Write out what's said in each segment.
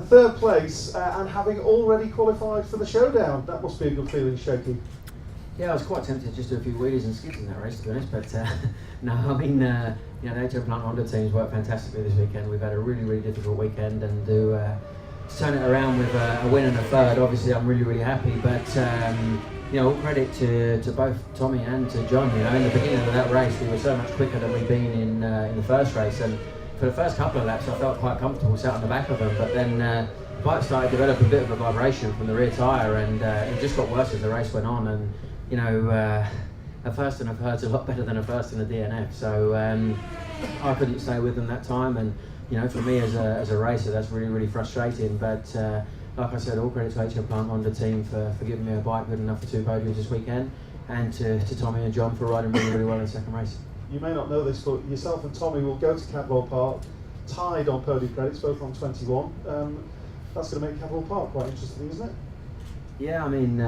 Third place and having already qualified for the showdown. That must be a good feeling, Shaky. Yeah, I was quite tempted to just do a few wheelies and skids in that race, to be honest. But no, I mean, the HM Plant Honda teams worked fantastically this weekend. We've had a really difficult weekend, and to turn it around with a win and a third, obviously I'm really happy. But all credit to both Tommy and to John. In the beginning of that race, we were so much quicker than we'd been in the first race, and for the first couple of laps, I felt quite comfortable sat on the back of them. But then the bike started to develop a bit of a vibration from the rear tyre, and it just got worse as the race went on. And a first and a third's a lot better than a first in the DNF. So I couldn't stay with them that time, and for me as a racer, that's really frustrating. But like I said, all credit to HM Plant Honda team for giving me a bike good enough for 2 podiums this weekend, and to Tommy and John for riding really well in the second race. You may not know this, but yourself and Tommy will go to Cadwell Park tied on podium credits, both on 21. That's going to make Cadwell Park quite interesting, isn't it? Yeah, I mean,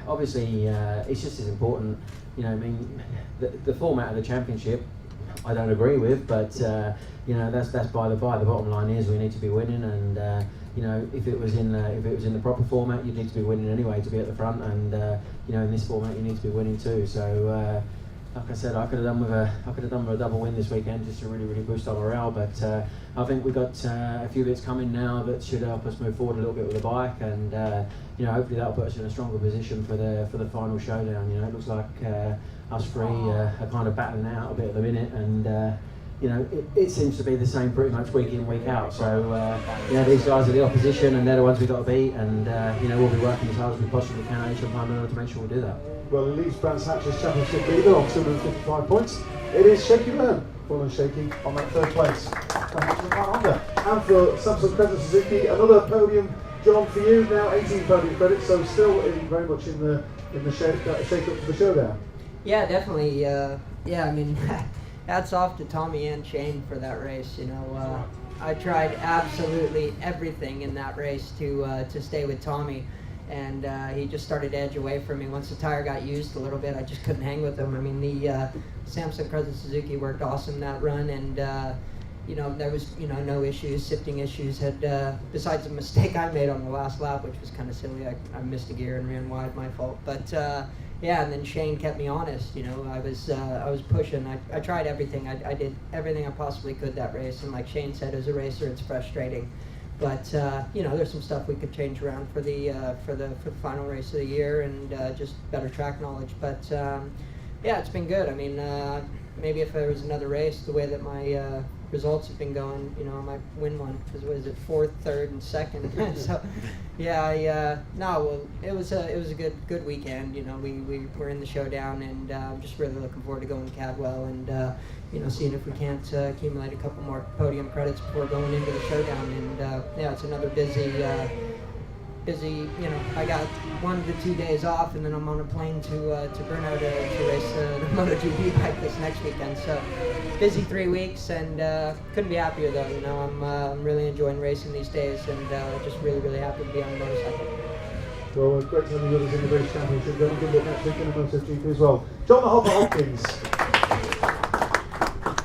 obviously it's just as important. The format of the championship I don't agree with, but that's by the by. The bottom line is we need to be winning, and if it was in the proper format, you'd need to be winning anyway to be at the front, and in this format you need to be winning too. So like I said, I could have done with a double win this weekend just to really boost our morale. But I think we've got a few bits coming now that should help us move forward a little bit with the bike, and hopefully that'll put us in a stronger position for the final showdown. It looks like us three are kind of battling it out a bit at the minute, and it seems to be the same pretty much week in, week out. So these guys are the opposition, and they're the ones we've got to beat, and we'll be working as hard as we possibly can at HM Plant to make sure we do that. Well, it leaves Brands Hatch's championship leader on 255 points. It is Shaky Byrne, full and shaky on that third place. And for Samsung Credit Suzuki, another podium, John, for you. Now 18 podium credits, so still very much in the shake up for the showdown. Yeah, definitely. I mean, hats off to Tommy and Shane for that race. I tried absolutely everything in that race to stay with Tommy. And he just started to edge away from me. Once the tire got used a little bit, I just couldn't hang with him. I mean, the Samsung Crescent Suzuki worked awesome that run, and there was no issues, sifting issues. Besides a mistake I made on the last lap, which was kind of silly. I missed a gear and ran wide, my fault. But and then Shane kept me honest. I was pushing. I tried everything. I did everything I possibly could that race. And like Shane said, as a racer, it's frustrating. But there's some stuff we could change around for the final race of the year, and just better track knowledge. But it's been good. I mean, maybe if there was another race, the way that my results have been going, I might win one. Because what is it, 4th, 3rd, and 2nd? So it was a good weekend. We were in the showdown, and I'm just really looking forward to going to Cadwell and seeing if we can't accumulate a couple more podium credits before going into the showdown. And it's another busy. I got 1 to 2 days off, and then I'm on a plane to Brno to race the MotoGP bike this next weekend. So busy 3 weeks, and couldn't be happier though. I'm really enjoying racing these days, and just really happy to be on the motorcycle. Well, great to have you with us in the British Championship. Good luck next week in the MotoGP as well. John the Hopper Hopkins.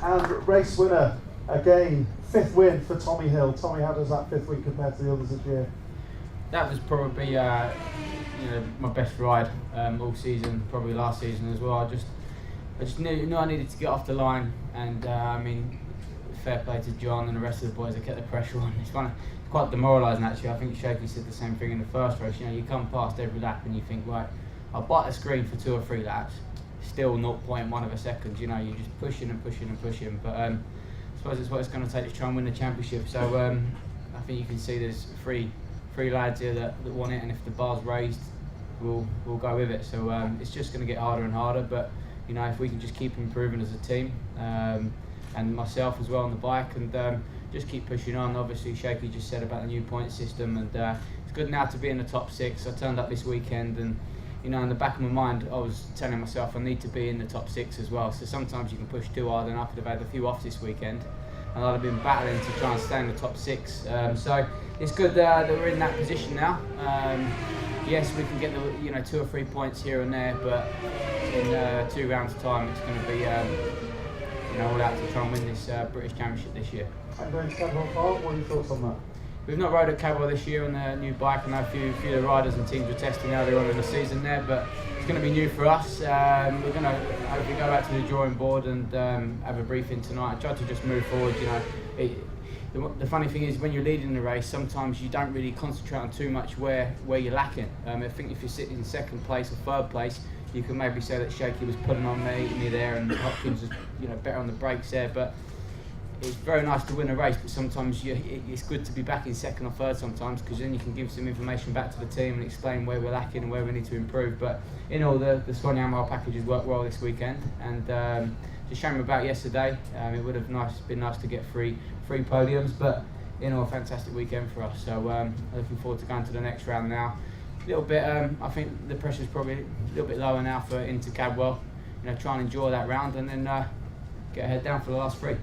And race winner, again, 5th win for Tommy Hill. Tommy, how does that 5th win compare to the others this year? That was probably my best ride all season, probably last season as well. I just knew I needed to get off the line, and fair play to John and the rest of the boys that kept the pressure on. It's quite demoralising actually. I think Shaky said the same thing in the first race. You come past every lap and you think, right, I'll bite the screen for 2 or 3 laps. Still 0.1 of a second, you're just pushing and pushing and pushing. But I suppose it's what it's going to take to try and win the championship. So I think you can see there's three lads here that want it, and if the bar's raised, we'll go with it. So it's just going to get harder and harder. But if we can just keep improving as a team, and myself as well on the bike, and just keep pushing on. Obviously, Shaky just said about the new point system, and it's good now to be in the top 6. I turned up this weekend, and in the back of my mind, I was telling myself I need to be in the top 6 as well. So sometimes you can push too hard, and I could have had a few off this weekend, and I'd have been battling to try and stay in the top 6. So it's good that we're in that position now. Yes, we can get the 2 or 3 points here and there, but in 2 rounds' time, it's going to be all out to try and win this British Championship this year. And going to Cadwell Park, what are your thoughts on that? We've not rode at Cadwell this year on the new bike. I know a few of the riders and teams were testing earlier on in the season there, but it's going to be new for us. We're going to hopefully go back to the drawing board and have a briefing tonight and try to just move forward. The funny thing is, when you're leading the race, sometimes you don't really concentrate on too much where you're lacking. I think if you're sitting in second place or third place, you can maybe say that Shaky was pulling on me there, and Hopkins was better on the brakes there. But it's very nice to win a race, but sometimes it's good to be back in second or third sometimes, because then you can give some information back to the team and explain where we're lacking and where we need to improve. But in all, the Swan Mile packages worked well this weekend, and it's a shame about yesterday. It would have been nice to get three podiums, but in all, a fantastic weekend for us. So looking forward to going to the next round now. A little bit, I think the pressure's probably a little bit lower now into Cadwell. Try and enjoy that round and then get our head down for the last three.